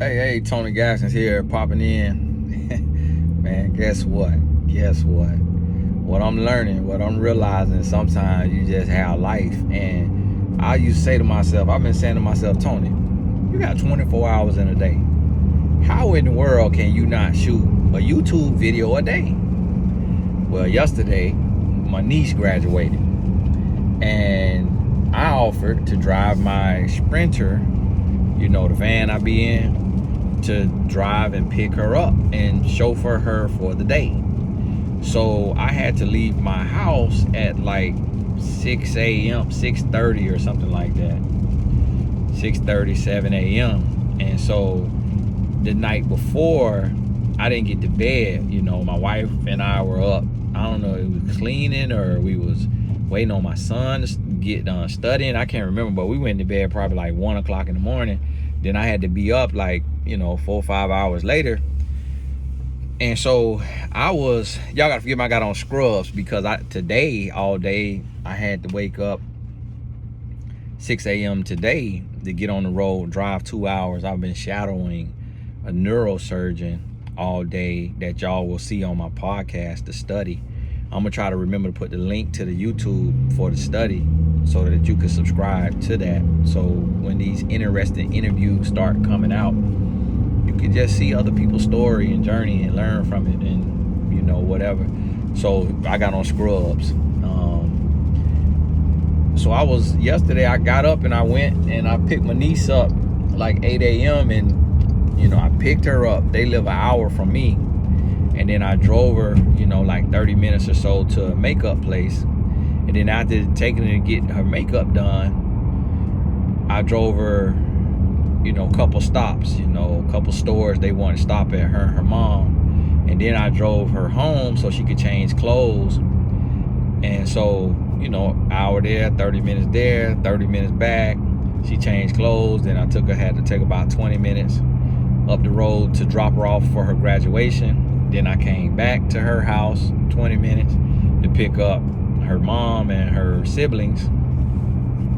Hey, Tony Gaskins here, popping in. Man, guess what? Guess what? What I'm learning, what I'm realizing, sometimes you just have life. And I used to say to myself, I've been saying to myself, Tony, you got 24 hours in a day. How in the world can you not shoot a YouTube video a day? Well, yesterday, my niece graduated. And I offered to drive my Sprinter, the van I be in, to drive and pick her up and chauffeur her for the day. So I had to leave my house at like 6 a.m., 6:30 or something like that. 6:30, 7 a.m. And so the night before, I didn't get to bed. My wife and I were up. I don't know, it was cleaning or we was waiting on my son to get done studying. I can't remember, but we went to bed probably like 1 o'clock in the morning. Then I had to be up like 4 or 5 hours later. And so y'all gotta forgive me, I got on scrubs because today all day I had to wake up 6 a.m. today to get on the road, drive 2 hours. I've been shadowing a neurosurgeon all day that y'all will see on my podcast, The Study. I'm gonna try to remember to put the link to the YouTube for the study so that you can subscribe to that. So when these interesting interviews start coming out, you can just see other people's story and journey and learn from it and whatever. So I got on scrubs. So yesterday I got up and I went and I picked my niece up like 8 a.m. and I picked her up. They live an hour from me. And then I drove her, like 30 minutes or so to a makeup place. And then after taking her to get her makeup done, I drove her, a couple stops, a couple stores they wanted to stop at, her and her mom. And then I drove her home so she could change clothes. And so, hour there, 30 minutes there, 30 minutes back. She changed clothes. Then had to take about 20 minutes up the road to drop her off for her graduation. Then I came back to her house 20 minutes to pick up her mom and her siblings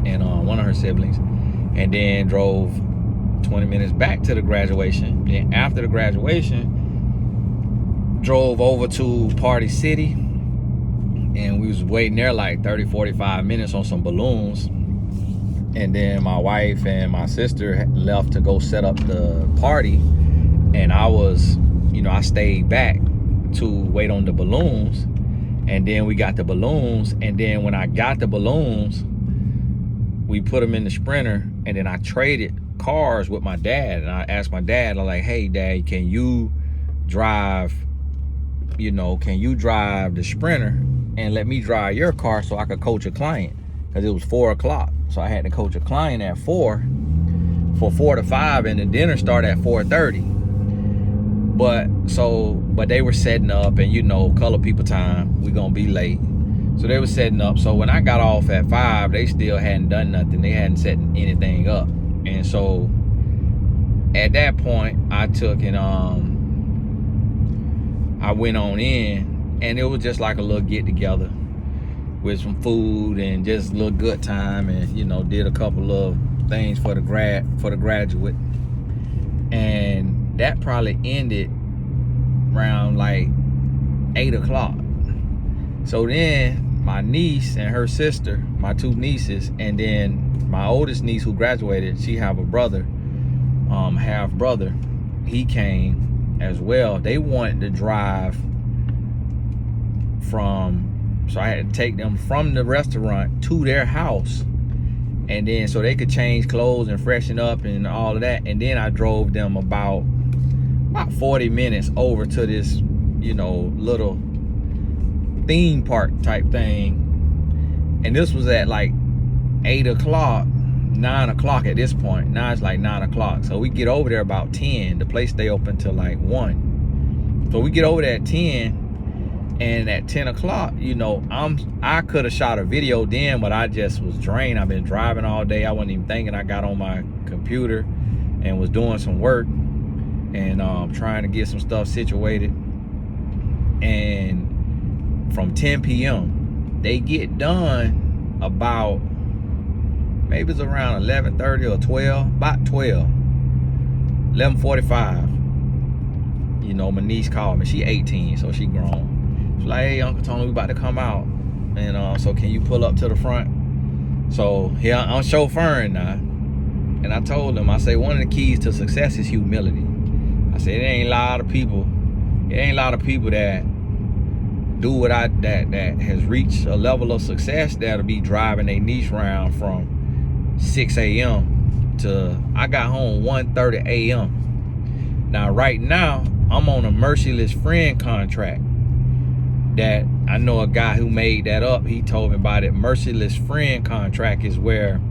and one of her siblings, and then drove 20 minutes back to the graduation. Then after the graduation, drove over to Party City, and we was waiting there like 30, 45 minutes on some balloons. And then my wife and my sister left to go set up the party, and I stayed back to wait on the balloons. And then we got the balloons, and then when I got the balloons, we put them in the Sprinter, and then I traded cars with my dad. And I asked my dad, I'm like, hey Dad, can you drive the Sprinter and let me drive your car so I could coach a client? Because it was 4 o'clock, so I had to coach a client at 4 for 4 to 5, and the dinner started at 4:30. But they were setting up, and color people time, we gonna be late. So they were setting up. So when I got off at 5, they still hadn't done nothing. They hadn't set anything up. And so at that point, I took and I went on in, and it was just like a little get together with some food and just a little good time, and did a couple of things for the graduate. And that probably ended around like 8 o'clock. So then my niece and her sister, my two nieces, and then my oldest niece who graduated, she have a brother, half brother, he came as well. They wanted to drive so I had to take them from the restaurant to their house, and then so they could change clothes and freshen up and all of that. And then I drove them about 40 minutes over to this little theme park type thing. And this was at like 8 o'clock, 9 o'clock at this point. Now it's like 9 o'clock. So we get over there about 10. The place stay open till like 1. So we get over there at 10. And at 10 o'clock, I could have shot a video then, but I just was drained. I've been driving all day. I wasn't even thinking. I got on my computer and was doing some work and trying to get some stuff situated. And from 10 p.m., they get done about, maybe it's around 11:30 or 12, about 12. 11:45. You know, my niece called me. She 18, so she grown. She's like, hey, Uncle Tony, we about to come out. And so can you pull up to the front? So here I'm chauffeuring now. And I told him, I say, one of the keys to success is humility. I said, it ain't a lot of people that do what that has reached a level of success that'll be driving their niece around from 6 a.m. to, I got home 1:30 a.m. Now, right now, I'm on a merciless friend contract that I know a guy who made that up. He told me about it. Merciless friend contract is where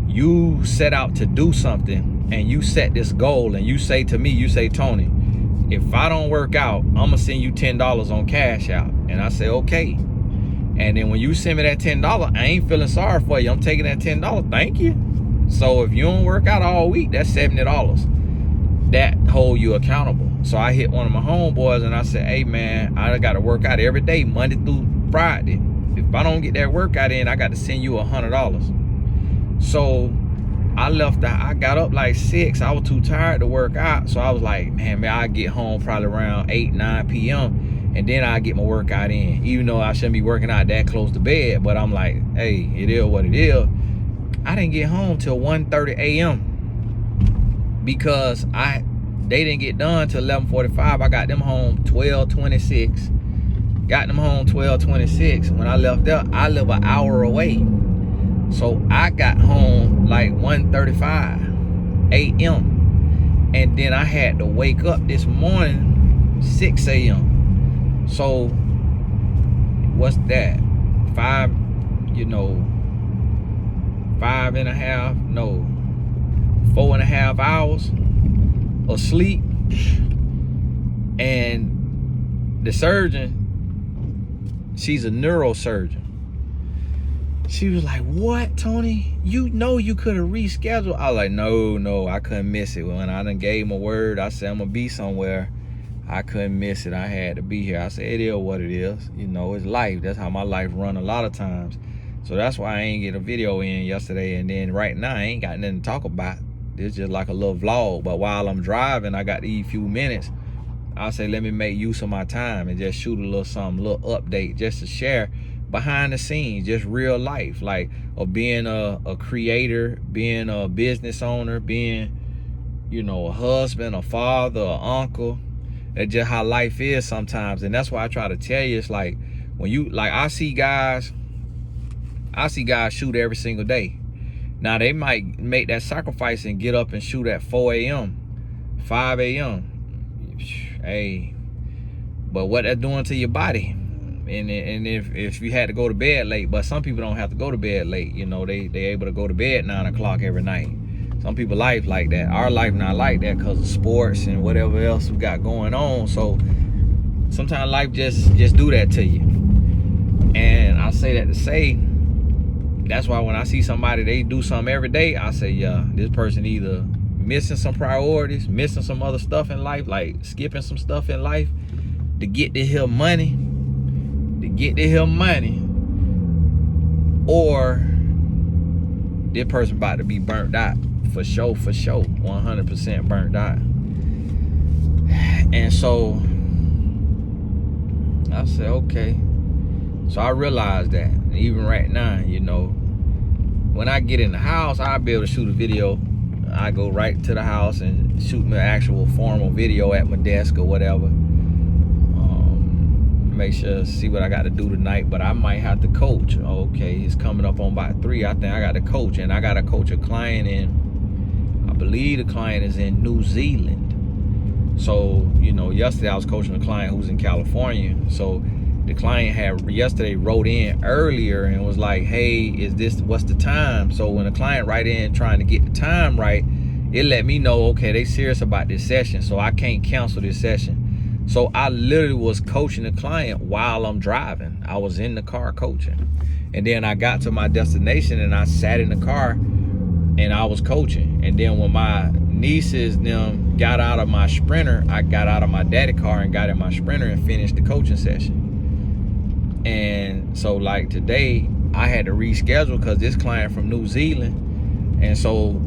you set out to do something and you set this goal and you say to me, you say, Tony, if I don't work out, I'm gonna send you $10 on Cash App. And I say, okay. And then when you send me that $10, I ain't feeling sorry for you. I'm taking that $10, thank you. So if you don't work out all week, that's $70. That hold you accountable. So I hit one of my homeboys and I said, hey man, I got to work out every day, Monday through Friday. If I don't get that workout in, I got to send you $100. So I got up like 6. I was too tired to work out. So I was like, man, I get home probably around 8, 9 p.m. and then I get my workout in, even though I shouldn't be working out that close to bed. But I'm like, hey, it is what it is. I didn't get home till 1:30 a.m. because they didn't get done till 11:45. I got them home 12:26. Got them home 12:26. When I left there, I live an hour away. So I got home like 1:35 a.m. And then I had to wake up this morning 6 a.m. So what's that? 4.5 hours of sleep. And the surgeon, she's a neurosurgeon. She was like, what, Tony? You know you could have rescheduled. I was like, no, I couldn't miss it. When I done gave my word, I said I'm gonna be somewhere. I couldn't miss it. I had to be here. I said, it is what it is. You know, it's life. That's how my life run a lot of times. So that's why I ain't get a video in yesterday. And then right now, I ain't got nothing to talk about. It's just like a little vlog. But while I'm driving, I got these few minutes. I say, let me make use of my time and just shoot a little something, a little update, just to share behind the scenes, just real life, like of being a creator, being a business owner, being, you know, a husband, a father, an uncle. That's just how life is sometimes. And that's why I try to tell you, it's like when you, like, I see guys shoot every single day. Now they might make that sacrifice and get up and shoot at 4 a.m., 5 a.m. Hey, but what that's doing to your body. And if you had to go to bed late, but some people don't have to go to bed late. You know, they able to go to bed 9 o'clock every night. Some people life like that. Our life not like that because of sports and whatever else we got going on. So sometimes life just do that to you. And I say that to say, that's why when I see somebody, they do something every day, I say, yeah, this person either missing some priorities, missing some other stuff in life, like skipping some stuff in life to get to here money. Or this person about to be burnt out for sure, 100% burnt out. And so I said, okay. So I realized that even right now, you know, when I get in the house, I'll be able to shoot a video. I go right to the house and shoot my actual formal video at my desk or whatever. Make sure see what I got to do tonight, but I might have to coach. Okay, it's coming up on about 3. I think I got to coach, and I got to coach a client in, I believe the client is in New Zealand. So, you know, yesterday I was coaching a client who's in California. So the client had yesterday wrote in earlier and was like, hey, what's the time? So when the client write in trying to get the time right, it let me know, okay, they serious about this session, so I can't cancel this session. So I literally was coaching the client while I'm driving. I was in the car coaching. And then I got to my destination and I sat in the car and I was coaching. And then when my nieces them got out of my Sprinter, I got out of my daddy car and got in my Sprinter and finished the coaching session. And so like today, I had to reschedule because this client from New Zealand. And so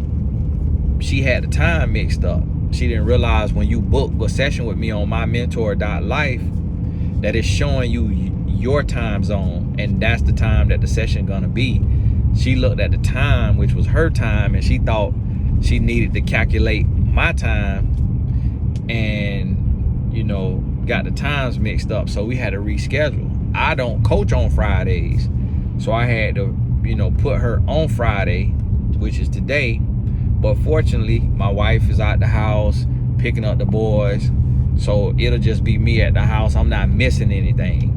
she had the time mixed up. She didn't realize when you book a session with me on mymentor.life that it's showing you your time zone, and that's the time that the session gonna be. She looked at the time, which was her time, and she thought she needed to calculate my time, and you know, got the times mixed up, so we had to reschedule. I don't coach on Fridays, so I had to, you know, put her on Friday, which is today. But fortunately, my wife is out the house picking up the boys, so it'll just be me at the house. I'm not missing anything.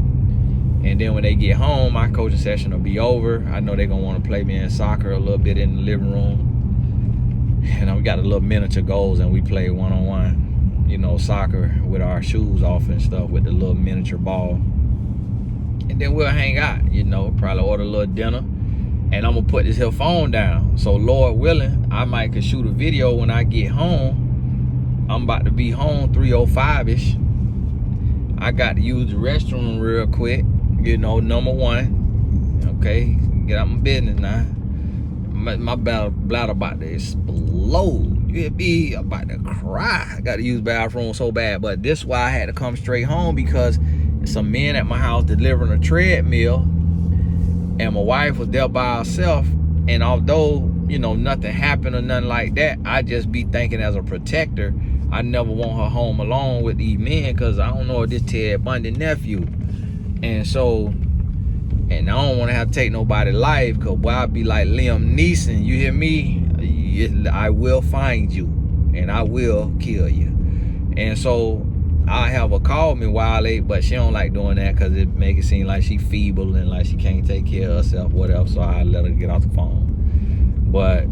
And then when they get home, my coaching session will be over. I know they're gonna want to play me in soccer a little bit in the living room. And we got a little miniature goals, and we play one-on-one, you know, soccer with our shoes off and stuff, with the little miniature ball. And then we'll hang out, you know, probably order a little dinner. And I'm gonna put this here phone down. So Lord willing, I might could shoot a video when I get home. I'm about to be home 3:05-ish. I got to use the restroom real quick. You know, number one. Okay, get out my business now. My bladder about to explode. You hear me? I'm about to cry. I got to use the bathroom so bad. But this is why I had to come straight home, because some men at my house delivering a treadmill. And my wife was there by herself, and although, you know, nothing happened or nothing like that, I just be thinking as a protector, I never want her home alone with these men, because I don't know if this Ted Bundy nephew. And so, and I don't want to have to take nobody's life, because boy, I'd be like Liam Neeson, you hear me? I will find you, and I will kill you. And so, I have her call me while late, but she don't like doing that because it make it seem like she feeble and like she can't take care of herself, whatever. So I let her get off the phone. But,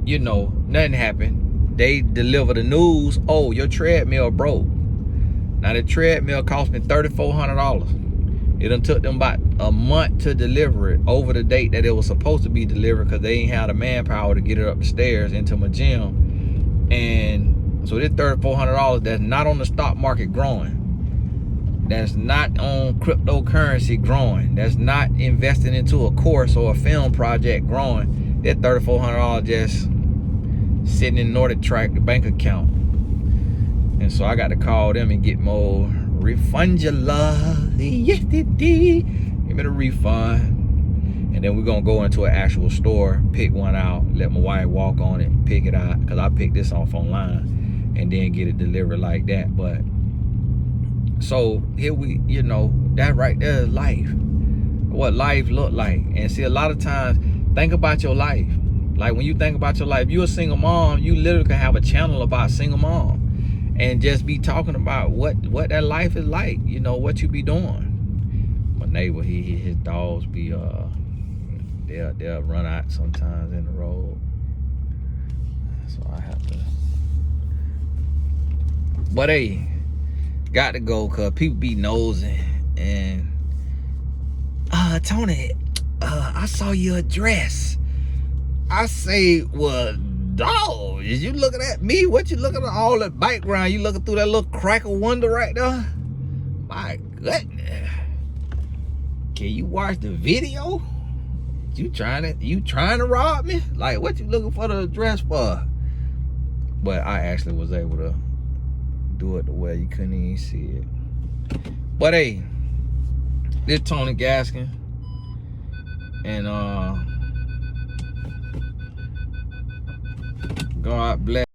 you know, nothing happened. They deliver the news, oh, your treadmill broke. Now the treadmill cost me $3,400. It done took them about a month to deliver it over the date that it was supposed to be delivered, because they ain't had the manpower to get it up the stairs into my gym. And so this $3,400 that's not on the stock market growing, that's not on cryptocurrency growing, that's not investing into a course or a film project growing, that $3,400 just sitting in Nordic Track, the bank account. And so I got to call them and get more refund your love. Yes, give me the refund. And then we're gonna go into an actual store, pick one out, let my wife walk on it, pick it out, because I picked this off online, and then get it delivered like that. But so here we, you know, that right there is life, what life look like. And see, a lot of times, think about your life. Like when you think about your life, you're a single mom, you literally can have a channel about single mom and just be talking about what that life is like, you know, what you be doing. My neighbor, his dogs be they'll run out sometimes in the road, so I have to. But hey, got to go, cause people be nosing. And Tony, I saw your address. I say, well, dog, is you looking at me? What you looking at all that background? You looking through that little crack of window right there? My goodness. Can you watch the video? You trying to rob me? Like, what you looking for the address for? But I actually was able to do it the way you couldn't even see it. But hey, this Tony Gaskin, and God bless.